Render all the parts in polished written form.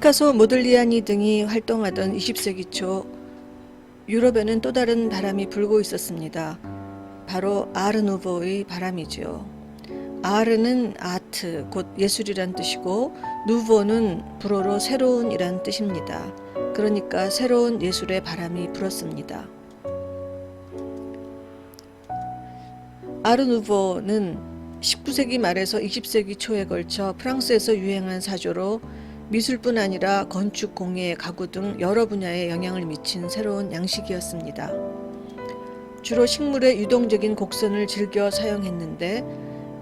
피카소, 모들리아니 등이 활동하던 20세기 초 유럽에는 또 다른 바람이 불고 있었습니다. 바로 아르누보의 바람이지요. 아르는 아트, 곧 예술이란 뜻이고 누보는 불어로 새로운이란 뜻입니다. 그러니까 새로운 예술의 바람이 불었습니다. 아르누보는 19세기 말에서 20세기 초에 걸쳐 프랑스에서 유행한 사조로 미술뿐 아니라 건축, 공예, 가구 등 여러 분야에 영향을 미친 새로운 양식이었습니다. 주로 식물의 유동적인 곡선을 즐겨 사용했는데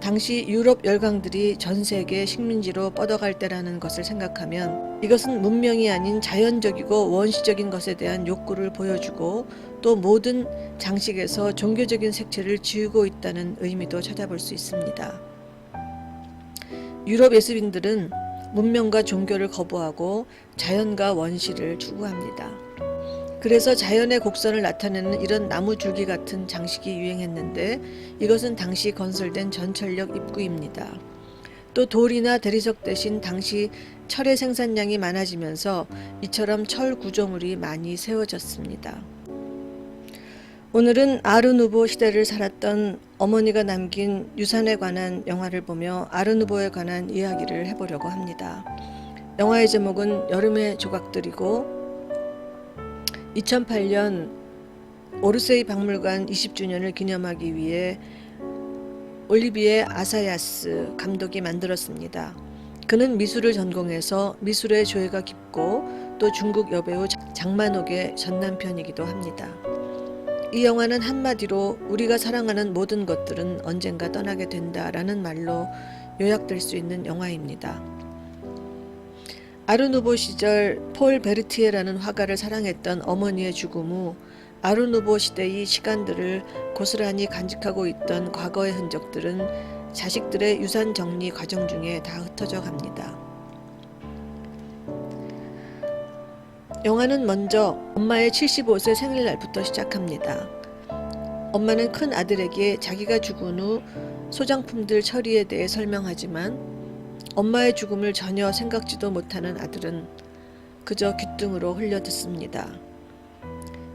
당시 유럽 열강들이 전 세계 식민지로 뻗어갈 때라는 것을 생각하면 이것은 문명이 아닌 자연적이고 원시적인 것에 대한 욕구를 보여주고 또 모든 장식에서 종교적인 색채를 지우고 있다는 의미도 찾아볼 수 있습니다. 유럽 예술인들은 문명과 종교를 거부하고 자연과 원시를 추구합니다. 그래서 자연의 곡선을 나타내는 이런 나무 줄기 같은 장식이 유행했는데 이것은 당시 건설된 전철역 입구입니다. 또 돌이나 대리석 대신 당시 철의 생산량이 많아지면서 이처럼 철 구조물이 많이 세워졌습니다. 오늘은 아르누보 시대를 살았던 어머니가 남긴 유산에 관한 영화를 보며 아르누보에 관한 이야기를 해보려고 합니다. 영화의 제목은 여름의 조각들이고 2008년 오르세이 박물관 20주년을 기념하기 위해 올리비에 아사야스 감독이 만들었습니다. 그는 미술을 전공해서 미술의 조예가 깊고 또 중국 여배우 장만옥의 전남편이기도 합니다. 이 영화는 한마디로 우리가 사랑하는 모든 것들은 언젠가 떠나게 된다라는 말로 요약될 수 있는 영화입니다. 아르누보 시절 폴 베르티에라는 화가를 사랑했던 어머니의 죽음 후 아르누보 시대의 시간들을 고스란히 간직하고 있던 과거의 흔적들은 자식들의 유산 정리 과정 중에 다 흩어져 갑니다. 영화는 먼저 엄마의 75세 생일날부터 시작합니다. 엄마는 큰 아들에게 자기가 죽은 후 소장품들 처리에 대해 설명하지만 엄마의 죽음을 전혀 생각지도 못하는 아들은 그저 귓등으로 흘려듣습니다.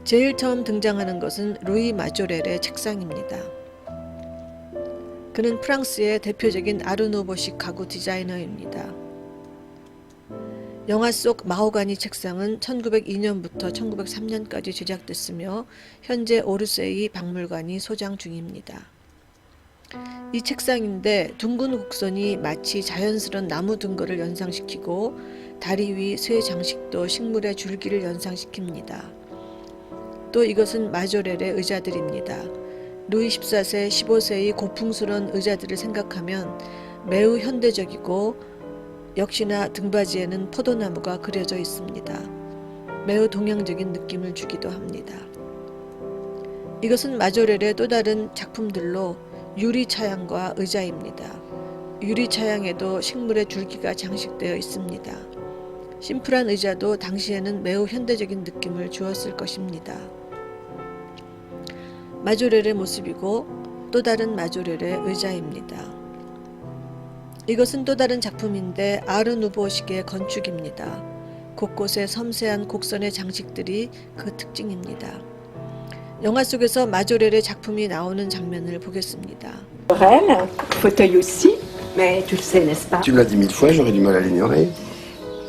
제일 처음 등장하는 것은 루이 마조렐의 책상입니다. 그는 프랑스의 대표적인 아르누보식 가구 디자이너입니다. 영화 속 마호가니 책상은 1902년부터 1903년까지 제작됐으며 현재 오르세이 박물관이 소장 중입니다. 이 책상인데 둥근 곡선이 마치 자연스러운 나무 둥거를 연상시키고 다리 위 쇠 장식도 식물의 줄기를 연상시킵니다. 또 이것은 마조렐의 의자들입니다. 루이 14세, 15세의 고풍스러운 의자들을 생각하면 매우 현대적이고 역시나 등받이에는 포도나무가 그려져 있습니다. 매우 동양적인 느낌을 주기도 합니다. 이것은 마조렐의 또 다른 작품들로 유리 차양과 의자입니다. 유리 차양에도 식물의 줄기가 장식되어 있습니다. 심플한 의자도 당시에는 매우 현대적인 느낌을 주었을 것입니다. 마조렐의 모습이고 또 다른 마조렐의 의자입니다. 이것은 또 다른 작품인데 아르누보식의 건축입니다. 곳곳에 섬세한 곡선의 장식들이 그 특징입니다. 영화 속에서 마조렐의 작품이 나오는 장면을 보겠습니다. Fauteuil aussi, mais tu le sais, n'est-ce pas? Tu l'as dit 1000 fois, j'aurais du mal à l'ignorer.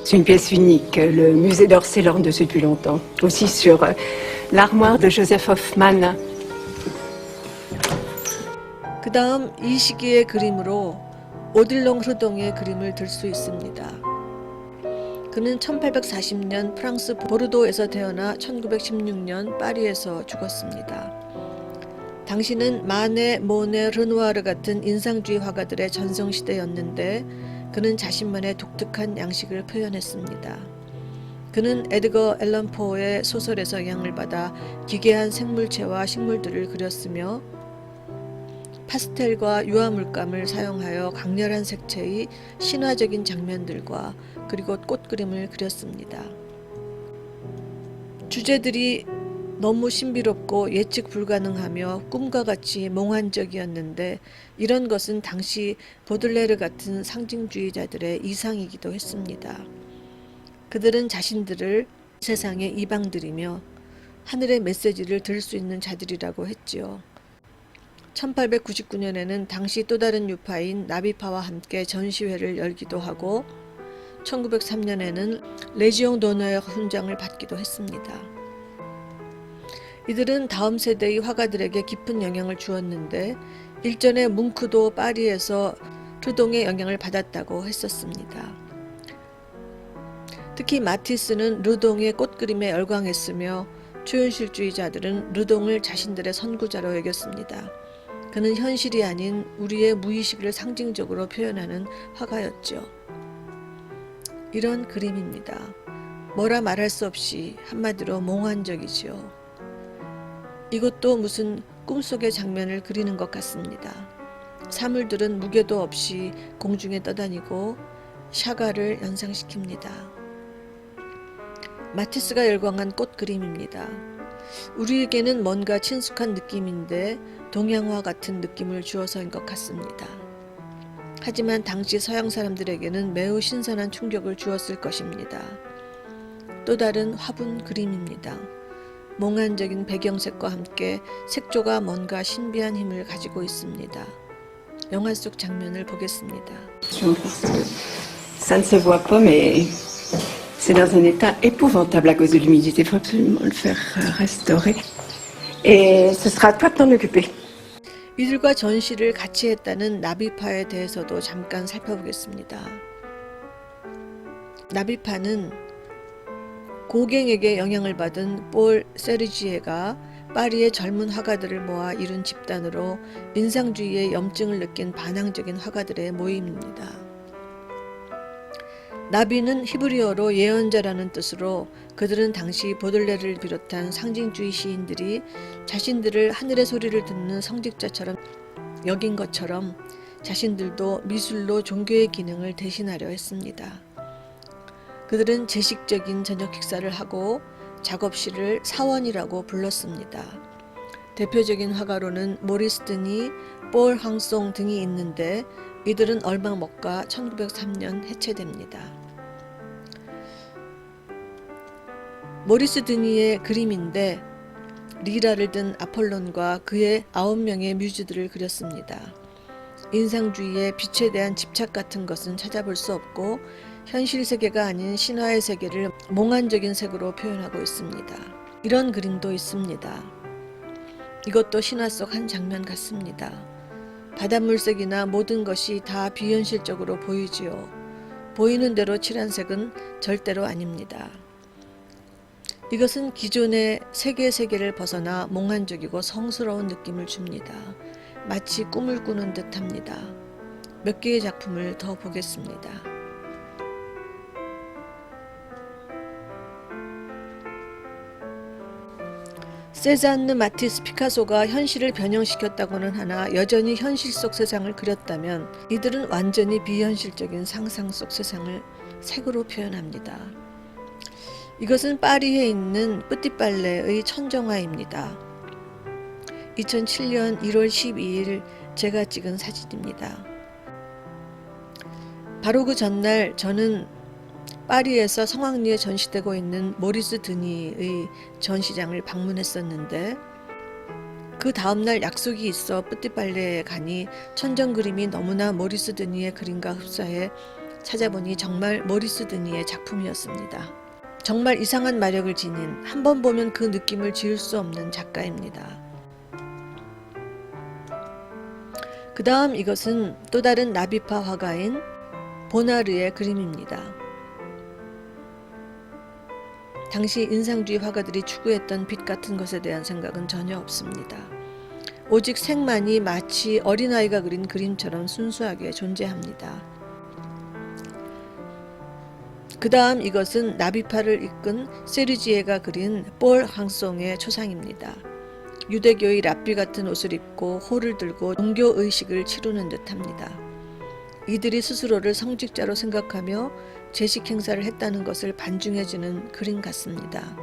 C'est une pièce unique. Le musée d'Orsay lorgne dessus depuis longtemps. Aussi sur l'armoire de Joseph Hoffmann. 그 다음 이 시기의 그림으로 오딜롱 흐동의 그림을 들 수 있습니다. 그는 1840년 프랑스 보르도에서 태어나 1916년 파리에서 죽었습니다. 당시는 마네, 모네, 르누아르 같은 인상주의 화가들의 전성시대였는데 그는 자신만의 독특한 양식을 표현했습니다. 그는 에드거 앨런 포의 소설에서 영향을 받아 기괴한 생물체와 식물들을 그렸으며 파스텔과 유화물감을 사용하여 강렬한 색채의 신화적인 장면들과 그리고 꽃그림을 그렸습니다. 주제들이 너무 신비롭고 예측 불가능하며 꿈과 같이 몽환적이었는데 이런 것은 당시 보들레르 같은 상징주의자들의 이상이기도 했습니다. 그들은 자신들을 세상의 이방들이며 하늘의 메시지를 들을 수 있는 자들이라고 했지요. 1899년에는 당시 또 다른 유파인 나비파와 함께 전시회를 열기도 하고 1903년에는 레지옹 도너의 훈장을 받기도 했습니다. 이들은 다음 세대의 화가들에게 깊은 영향을 주었는데 일전에 뭉크도 파리에서 르동의 영향을 받았다고 했었습니다. 특히 마티스는 르동의 꽃그림에 열광했으며 초현실주의자들은 르동을 자신들의 선구자로 여겼습니다. 그는 현실이 아닌 우리의 무의식을 상징적으로 표현하는 화가였죠. 이런 그림입니다. 뭐라 말할 수 없이 한마디로 몽환적이지요. 이것도 무슨 꿈속의 장면을 그리는 것 같습니다. 사물들은 무게도 없이 공중에 떠다니고 샤가를 연상시킵니다. 마티스가 열광한 꽃 그림입니다. 우리에게는 뭔가 친숙한 느낌인데 동양화 같은 느낌을 주어서인 것 같습니다. 하지만 당시 서양 사람들에게는 매우 신선한 충격을 주었을 것입니다. 또 다른 화분 그림입니다. 몽환적인 배경색과 함께 색조가 뭔가 신비한 힘을 가지고 있습니다. 영화 속 장면을 보겠습니다. Ça ne se voit pas, mais c'est dans un état épouvantable à cause de l'humidité. Il faut absolument le faire restaurer. Et ce sera à toi de t'en occuper. 이들과 전시를 같이 했다는 나비파에 대해서도 잠깐 살펴보겠습니다. 나비파는 고갱에게 영향을 받은 폴 세르지에가 파리의 젊은 화가들을 모아 이룬 집단으로 인상주의의 염증을 느낀 반항적인 화가들의 모임입니다. 나비는 히브리어로 예언자라는 뜻으로 그들은 당시 보들레를 비롯한 상징주의 시인들이 자신들을 하늘의 소리를 듣는 성직자처럼 여긴 것처럼 자신들도 미술로 종교의 기능을 대신하려 했습니다. 그들은 제식적인 저녁 식사를 하고 작업실을 사원이라고 불렀습니다. 대표적인 화가로는 모리스 드니, 폴 항송 등이 있는데 이들은 얼마 못 가 1903년 해체됩니다. 모리스 드니의 그림인데 리라를 든 아폴론과 그의 9명의 뮤즈들을 그렸습니다. 인상주의의 빛에 대한 집착 같은 것은 찾아볼 수 없고 현실 세계가 아닌 신화의 세계를 몽환적인 색으로 표현하고 있습니다. 이런 그림도 있습니다. 이것도 신화 속 한 장면 같습니다. 바닷물색이나 모든 것이 다 비현실적으로 보이지요. 보이는 대로 칠한 색은 절대로 아닙니다. 이것은 기존의 세계를 벗어나 몽환적이고 성스러운 느낌을 줍니다. 마치 꿈을 꾸는 듯합니다. 몇 개의 작품을 더 보겠습니다. 세잔느 마티스 피카소가 현실을 변형시켰다고는 하나 여전히 현실 속 세상을 그렸다면 이들은 완전히 비현실적인 상상 속 세상을 색으로 표현합니다. 이것은 파리에 있는 뿌띠빨레의 천정화입니다. 2007년 1월 12일 제가 찍은 사진입니다. 바로 그 전날 저는 파리에서 성황리에 전시되고 있는 모리스 드니의 전시장을 방문했었는데 그 다음날 약속이 있어 뿌띠빨레에 가니 천정 그림이 너무나 모리스 드니의 그림과 흡사해 찾아보니 정말 모리스 드니의 작품이었습니다. 정말 이상한 마력을 지닌 한 번 보면 그 느낌을 지울 수 없는 작가입니다. 그 다음 이것은 또 다른 나비파 화가인 보나르의 그림입니다. 당시 인상주의 화가들이 추구했던 빛 같은 것에 대한 생각은 전혀 없습니다. 오직 색만이 마치 어린아이가 그린 그림처럼 순수하게 존재합니다. 그 다음 이것은 나비파를 이끈 세르지에가 그린 폴 항송의 초상입니다. 유대교의 랍비 같은 옷을 입고 호를 들고 종교의식을 치르는 듯합니다. 이들이 스스로를 성직자로 생각하며 제식 행사를 했다는 것을 반증해주는 그림 같습니다.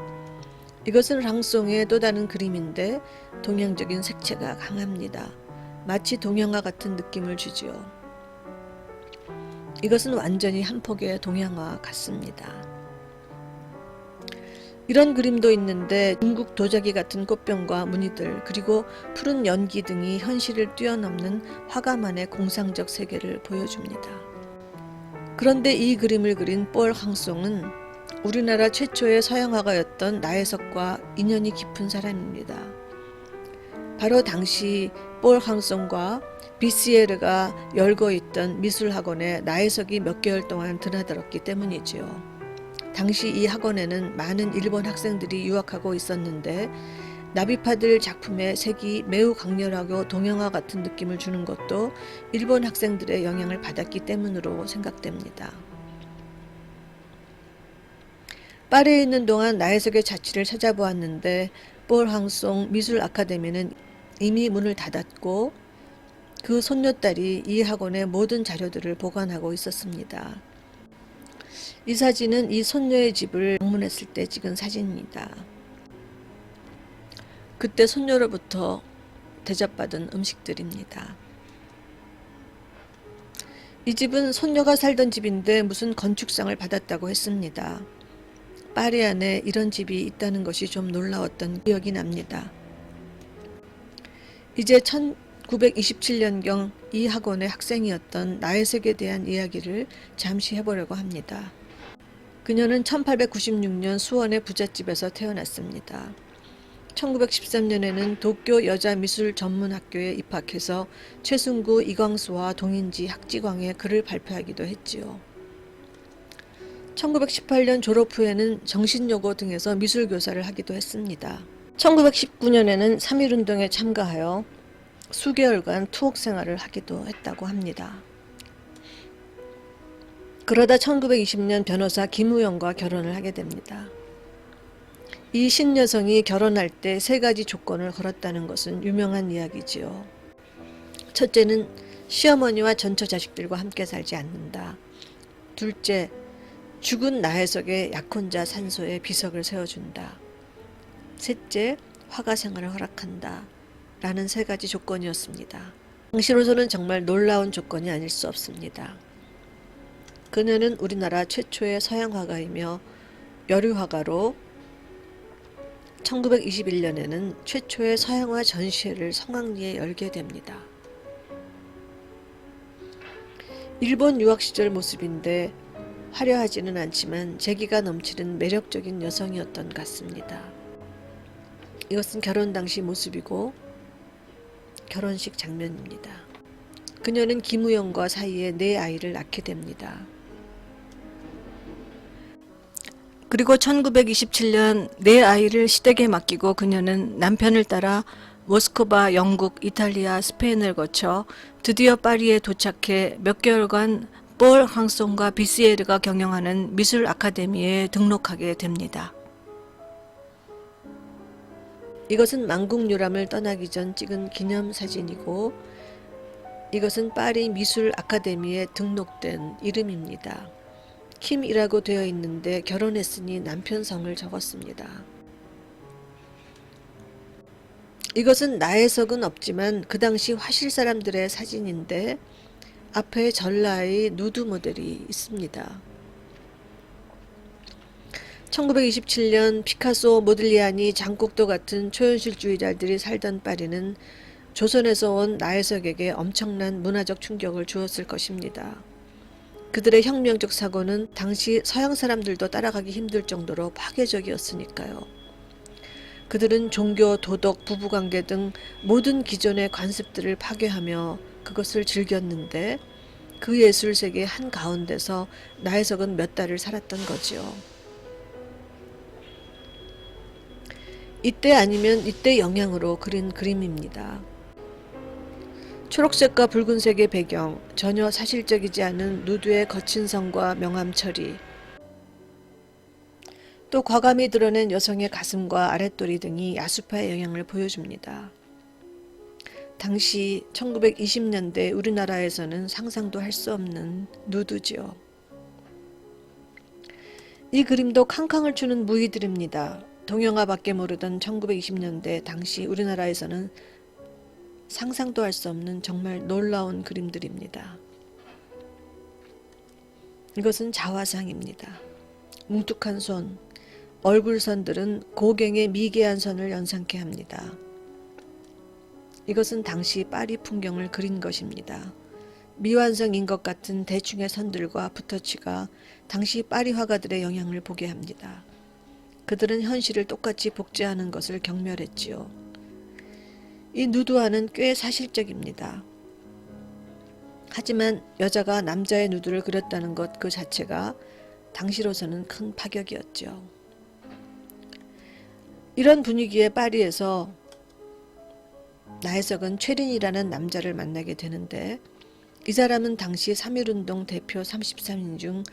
이것은 랑송의 또 다른 그림인데 동양적인 색채가 강합니다. 마치 동양화 같은 느낌을 주지요. 이것은 완전히 한 폭의 동양화 같습니다. 이런 그림도 있는데 중국 도자기 같은 꽃병과 무늬들 그리고 푸른 연기 등이 현실을 뛰어넘는 화가만의 공상적 세계를 보여줍니다. 그런데 이 그림을 그린 폴 항송은 우리나라 최초의 서양화가였던 나혜석과 인연이 깊은 사람입니다. 바로 당시 폴 항송과 비시에르가 열고 있던 미술학원에 나혜석이 몇 개월 동안 드나들었기 때문이지요. 당시 이 학원에는 많은 일본 학생들이 유학하고 있었는데 나비파들 작품의 색이 매우 강렬하고 동양화 같은 느낌을 주는 것도 일본 학생들의 영향을 받았기 때문으로 생각됩니다. 파리에 있는 동안 나혜석의 자취를 찾아보았는데 폴 항송 미술 아카데미는 이미 문을 닫았고 그 손녀딸이 이 학원의 모든 자료들을 보관하고 있었습니다. 이 사진은 이 손녀의 집을 방문했을 때 찍은 사진입니다. 그때 손녀로부터 대접받은 음식들입니다. 이 집은 손녀가 살던 집인데 무슨 건축상을 받았다고 했습니다. 파리 안에 이런 집이 있다는 것이 좀 놀라웠던 기억이 납니다. 이제 1927년경 이 학원의 학생이었던 나혜석에 대한 이야기를 잠시 해보려고 합니다. 그녀는 1896년 수원의 부잣집에서 태어났습니다. 1913년에는 도쿄 여자미술전문학교에 입학해서 최순구, 이광수와 동인지, 학지광에 글을 발표하기도 했지요. 1918년 졸업 후에는 정신여고 등에서 미술교사를 하기도 했습니다. 1919년에는 3.1운동에 참가하여 수개월간 투옥 생활을 하기도 했다고 합니다. 그러다 1920년 변호사 김우영과 결혼을 하게 됩니다. 이 신여성이 결혼할 때 3가지 조건을 걸었다는 것은 유명한 이야기지요. 첫째는 시어머니와 전처 자식들과 함께 살지 않는다. 둘째, 죽은 나혜석의 약혼자 산소에 비석을 세워준다. 셋째, 화가 생활을 허락한다. 라는 3가지 조건이었습니다. 당시로서는 정말 놀라운 조건이 아닐 수 없습니다. 그녀는 우리나라 최초의 서양 화가이며 여류화가로 1921년에는 최초의 서양화 전시회를 성황리에 열게 됩니다. 일본 유학 시절 모습인데 화려하지는 않지만 재기가 넘치는 매력적인 여성이었던 것 같습니다. 이것은 결혼 당시 모습이고 결혼식 장면입니다. 그녀는 김우영과 사이에 4아이를 낳게 됩니다. 그리고 1927년 4아이를 시댁에 맡기고 그녀는 남편을 따라 모스크바, 영국, 이탈리아, 스페인을 거쳐 드디어 파리에 도착해 몇 개월간 폴 항송과 비시에르가 경영하는 미술 아카데미에 등록하게 됩니다. 이것은 만국유람을 떠나기 전 찍은 기념사진이고 이것은 파리 미술 아카데미에 등록된 이름입니다. 킴이라고 되어 있는데 결혼했으니 남편 성을 적었습니다. 이것은 나혜석은 없지만 그 당시 화실 사람들의 사진인데 앞에 전라의 누드 모델이 있습니다. 1927년 피카소, 모딜리아니, 장국도 같은 초현실주의자들이 살던 파리는 조선에서 온 나혜석에게 엄청난 문화적 충격을 주었을 것입니다. 그들의 혁명적 사고는 당시 서양 사람들도 따라가기 힘들 정도로 파괴적이었으니까요. 그들은 종교, 도덕, 부부관계 등 모든 기존의 관습들을 파괴하며 그것을 즐겼는데 그 예술 세계 한가운데서 나혜석은 몇 달을 살았던 거지요. 이때 아니면 이때 영향으로 그린 그림입니다. 초록색과 붉은색의 배경, 전혀 사실적이지 않은 누드의 거친 선과 명암 처리, 또 과감히 드러낸 여성의 가슴과 아랫도리 등이 야수파의 영향을 보여줍니다. 당시 1920년대 우리나라에서는 상상도 할 수 없는 누드지요. 이 그림도 캉캉을 추는 무의들입니다. 동영화밖에 모르던 1920년대 당시 우리나라에서는 상상도 할 수 없는 정말 놀라운 그림들입니다. 이것은 자화상입니다. 뭉툭한 손, 얼굴선들은 고갱의 미개한 선을 연상케 합니다. 이것은 당시 파리 풍경을 그린 것입니다. 미완성인 것 같은 대충의 선들과 붓터치가 당시 파리 화가들의 영향을 보게 합니다. 그들은 현실을 똑같이 복제하는 것을 경멸했지요. 이 누드화는 꽤 사실적입니다. 하지만 여자가 남자의 누드를 그렸다는 것 그 자체가 당시로서는 큰 파격이었죠. 이런 분위기의 파리에서 나혜석은 최린이라는 남자를 만나게 되는데 이 사람은 당시 3.1운동 대표 33인 중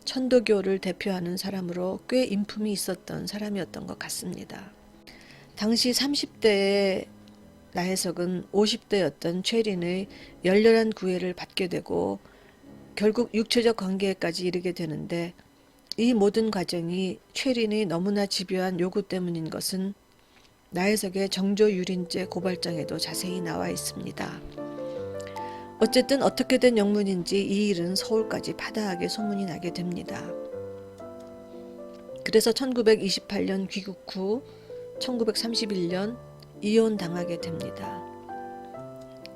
천도교를 대표하는 사람으로 꽤 인품이 있었던 사람이었던 것 같습니다. 당시 30대의 나혜석은 50대였던 최린의 열렬한 구애를 받게 되고 결국 육체적 관계까지 이르게 되는데 이 모든 과정이 최린의 너무나 집요한 요구 때문인 것은 나혜석의 정조유린죄 고발장에도 자세히 나와 있습니다. 어쨌든 어떻게 된 영문인지 이 일은 서울까지 파다하게 소문이 나게 됩니다. 그래서 1928년 귀국 후 1931년 이혼당하게 됩니다.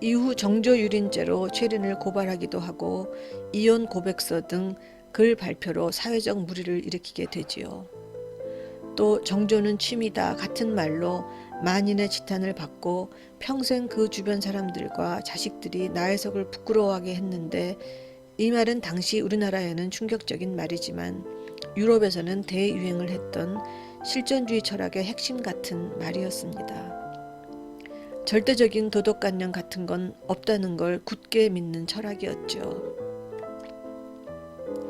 이후 정조유린죄로 최린을 고발하기도 하고 이혼 고백서 등 글 발표로 사회적 물의를 일으키게 되지요. 또 정조는 취미다 같은 말로 만인의 지탄을 받고 평생 그 주변 사람들과 자식들이 나혜석을 부끄러워하게 했는데 이 말은 당시 우리나라에는 충격적인 말이지만 유럽에서는 대유행을 했던 실존주의 철학의 핵심 같은 말이었습니다. 절대적인 도덕관념 같은 건 없다는 걸 굳게 믿는 철학이었죠.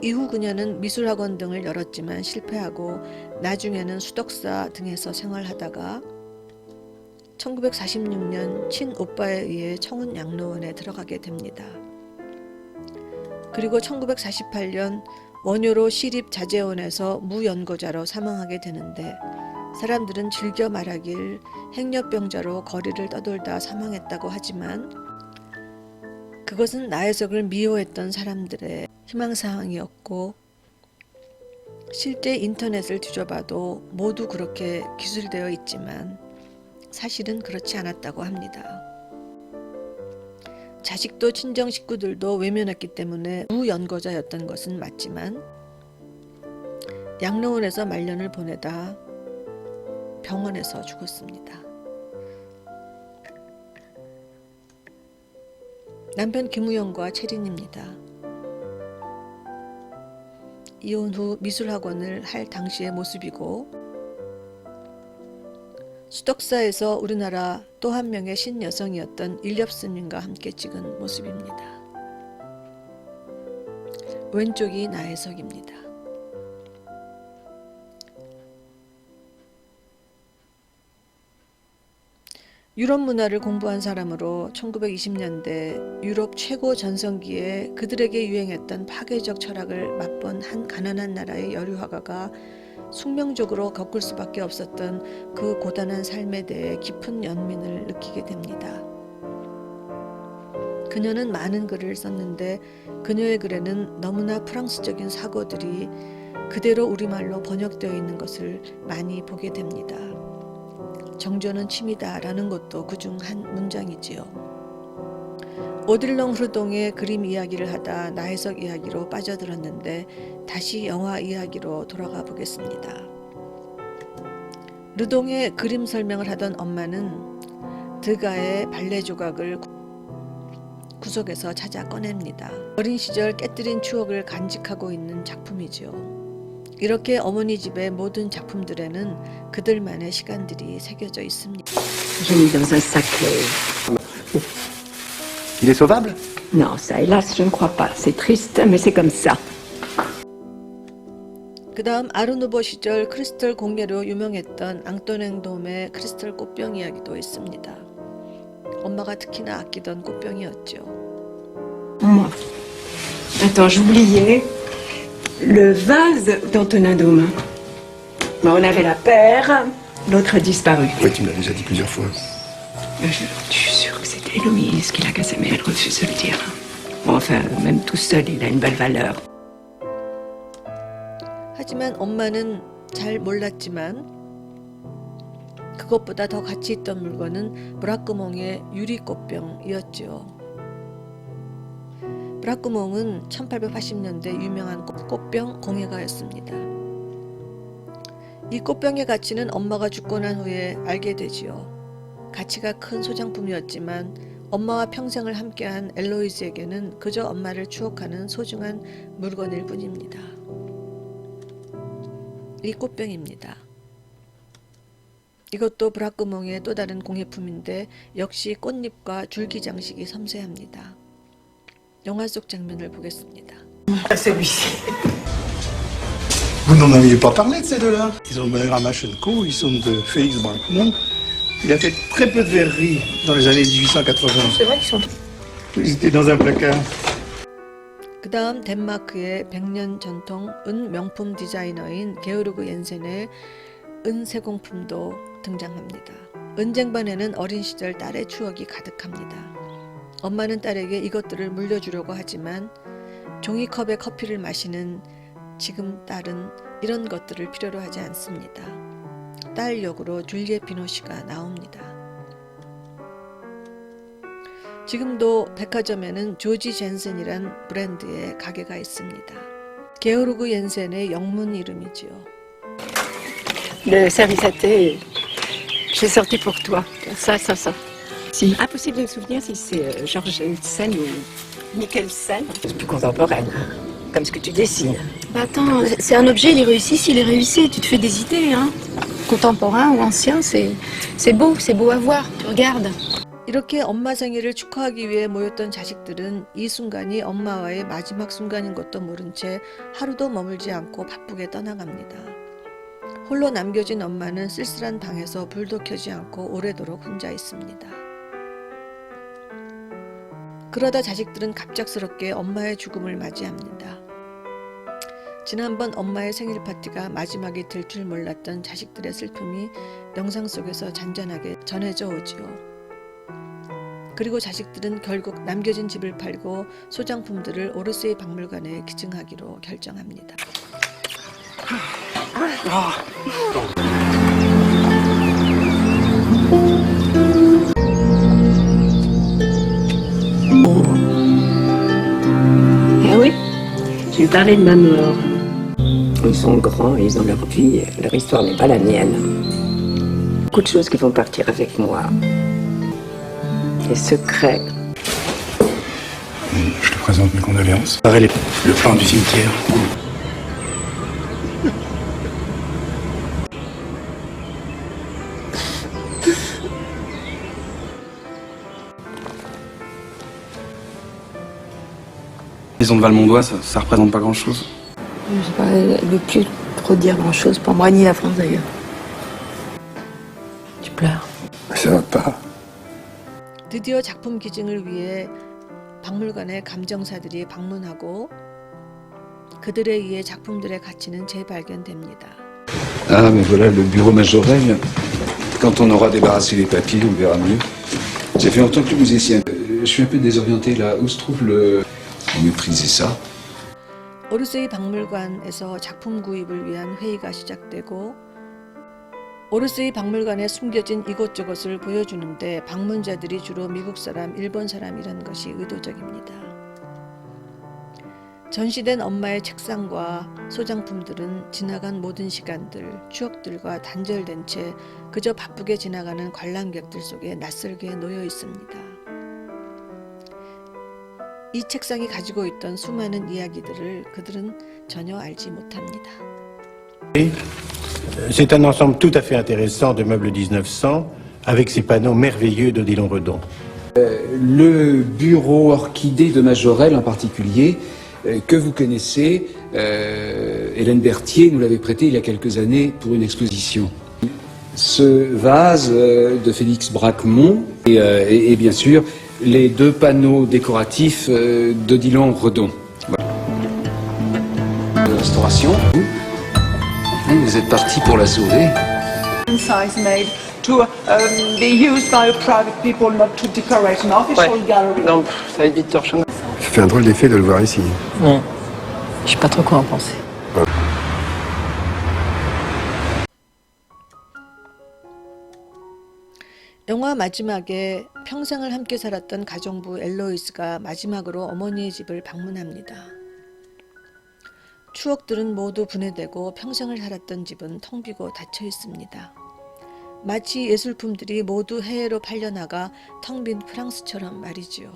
이후 그녀는 미술학원 등을 열었지만 실패하고 나중에는 수덕사 등에서 생활하다가 1946년 친오빠에 의해 청운양로원에 들어가게 됩니다. 그리고 1948년 원효로 시립자재원에서 무연고자로 사망하게 되는데 사람들은 즐겨 말하길 행렬병자로 거리를 떠돌다 사망했다고 하지만 그것은 나혜석을 미워했던 사람들의 희망사항이었고 실제 인터넷을 뒤져봐도 모두 그렇게 기술되어 있지만 사실은 그렇지 않았다고 합니다. 자식도 친정 식구들도 외면했기 때문에 무연고자였던 것은 맞지만 양로원에서 말년을 보내다 병원에서 죽었습니다. 남편 김우영과 최린입니다. 이혼 후 미술학원을 할 당시의 모습이고 수덕사에서 우리나라 또 한 명의 신여성이었던 일렵스님과 함께 찍은 모습입니다. 왼쪽이 나혜석입니다. 유럽 문화를 공부한 사람으로 1920년대 유럽 최고 전성기에 그들에게 유행했던 파괴적 철학을 맛본 한 가난한 나라의 여류화가가 숙명적으로 겪을 수밖에 없었던 그 고단한 삶에 대해 깊은 연민을 느끼게 됩니다. 그녀는 많은 글을 썼는데 그녀의 글에는 너무나 프랑스적인 사고들이 그대로 우리말로 번역되어 있는 것을 많이 보게 됩니다. 정조는 취미다라는 것도 그중 한 문장이지요. 오딜롱 흐르동의 그림 이야기를 하다 나혜석 이야기로 빠져들었는데 다시 영화 이야기로 돌아가 보겠습니다. 르동의 그림 설명을 하던 엄마는 드가의 발레 조각을 구석에서 찾아 꺼냅니다. 어린 시절 깨뜨린 추억을 간직하고 있는 작품이지요. 이렇게 어머니 집의 모든 작품들에는 그들만의 시간들이 새겨져 있습니다. J'ai mis dans un sac. Il est sauvable? Non, ça, hélas, je ne crois pas. C'est triste, mais c'est comme ça. 그 다음 아르누보 시절 크리스털 공예로 유명했던 앙토냉돔의 크리스털 꽃병 이야기도 있습니다. 엄마가 특히나 아끼던 꽃병이었죠. Moi. Attends, j'oubliais le vase d'Antonin Daume. On avait la paire, l'autre a disparu. Oui, tu me l'as déjà dit plusieurs fois. Je suis sûre que c'était Héloïse qui l'a cassé, mais elle refuse de le dire. Bon, enfin, même tout seul, il a une belle valeur. 하지만 엄마는 잘 몰랐지만 그것보다 더 가치 있던 물건은 브라크몽의 유리꽃병이었죠. 브라크몽은 1880년대 유명한 꽃병 공예가였습니다. 이 꽃병의 가치는 엄마가 죽고 난 후에 알게 되지요. 가치가 큰 소장품이었지만 엄마와 평생을 함께한 엘로이즈에게는 그저 엄마를 추억하는 소중한 물건일 뿐입니다. 이 꽃병입니다. 이것도 브라크몽의 또 다른 공예품인데 역시 꽃잎과 줄기 장식이 섬세합니다. 영화 속 장면을 보겠습니다. Celui-ci. Vous n'en aviez pas parlé de ces deux-là? Ils ont mené Ramachenko, ils sont de Félix Bracquemont. Il a fait très peu de verreries dans les années 1880. C'est vrai qu'ils sont... Ils étaient dans un placard. 그 다음 덴마크의 100년 전통 은 명품 디자이너인 게오르그 옌센의 은 세공품도 등장합니다. 은쟁반에는 어린 시절 딸의 추억이 가득합니다. 엄마는 딸에게 이것들을 물려주려고 하지만 종이컵에 커피를 마시는 지금 딸은 이런 것들을 필요로 하지 않습니다. 딸 역으로 줄리엣 비노시가 나옵니다. 지금도 백화점에는 조지 젠센이란 브랜드의 가게가 있습니다. 게오르그 옌센의 영문 이름이지요. Le service à thé, j'ai sorti pour toi. Ça. Si. Impossible de me souvenir si c'est Georgesen ou Mikkelsen. C'est plus contemporaine, comme ce que tu dessines. Bah attends, c'est un objet, il est réussi, s'il est réussi, tu te fais des idées, hein. Contemporain ou ancien, c'est beau à voir, tu regardes. 이렇게 엄마 생일을 축하하기 위해 모였던 자식들은 이 순간이 엄마와의 마지막 순간인 것도 모른 채 하루도 머물지 않고 바쁘게 떠나갑니다. 홀로 남겨진 엄마는 쓸쓸한 방에서 불도 켜지 않고 오래도록 혼자 있습니다. 그러다 자식들은 갑작스럽게 엄마의 죽음을 맞이합니다. 지난번 엄마의 생일 파티가 마지막이 될 줄 몰랐던 자식들의 슬픔이 영상 속에서 잔잔하게 전해져 오지요. 그리고 자식들은 결국 남겨진 집을 팔고 소장품들을 오르세이 박물관에 기증하기로 결정합니다. Eh oui, je lui parlais de ma mort. Ils sont grands, ils ont leur vie, leur histoire n'est pas la mienne. Beaucoup de choses qui vont partir avec moi. Des secrets. Je te présente mes condoléances. Le plan du cimetière. La maison de Valmondois, ça représente pas grand-chose. Je sais pas, elle veut plus trop dire grand-chose pour moi, ni la France d'ailleurs. Tu pleures. Ça va pas. 드디어 작품 기증을 위해 박물관에 감정사들이 방문하고 그들에 의해 작품들의 가치는 재발견됩니다. Ah, mais voilà le bureau Majorel. Quand on aura débarrassé les papiers, on verra mieux. Ça fait longtemps que vous étiez. Je suis un peu désorienté là. Où se trouve le... Vous maîtrisez ça? 오르세이 박물관에서 작품 구입을 위한 회의가 시작되고 오르세이 박물관에 숨겨진 이것저것을 보여주는데 방문자들이 주로 미국 사람, 일본 사람이라는 것이 의도적입니다. 전시된 엄마의 책상과 소장품들은 지나간 모든 시간들, 추억들과 단절된 채 그저 바쁘게 지나가는 관람객들 속에 낯설게 놓여 있습니다. 이 책상이 가지고 있던 수많은 이야기들을 그들은 전혀 알지 못합니다. C'est un ensemble tout à fait intéressant de meubles 1900 avec ces panneaux merveilleux d'Odilon Redon. Le bureau orchidée de Majorel en particulier, que vous connaissez, Hélène Berthier nous l'avait prêté il y a quelques années pour une exposition. Ce vase de Félix Bracquemont et bien sûr les deux panneaux décoratifs d'Odilon Redon. Voilà. Restauration. Vous êtes parti pour la sauver. Size made to be used by private people, not to decorate an official gallery. Non, ça va être vite torchon. Ça fait un drôle d'effet de le voir ici. Je sais pas trop quoi en penser. 영화 마지막에 평생을 함께 살았던 가정부 엘로이스가 마지막으로 어머니의 집을 방문합니다. 추억들은 모두 분해되고 평생을 살았던 집은 텅 비고 닫혀 있습니다. 마치 예술품들이 모두 해외로 팔려나가 텅 빈 프랑스처럼 말이지요.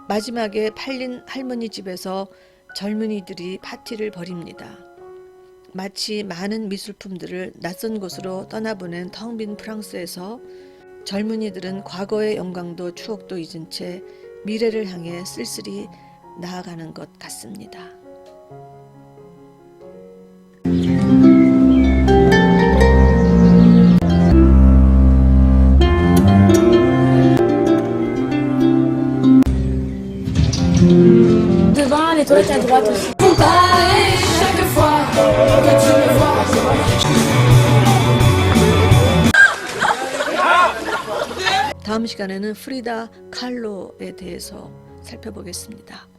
마지막에 팔린 할머니 집에서 젊은이들이 파티를 벌입니다. 마치 많은 미술품들을 낯선 곳으로 떠나보낸 텅 빈 프랑스에서 젊은이들은 과거의 영광도 추억도 잊은 채 미래를 향해 쓸쓸히 나아가는 것 같습니다. Devant, les toilettes à droite aussi. 다음 시간에는 프리다 칼로에 대해서 살펴보겠습니다.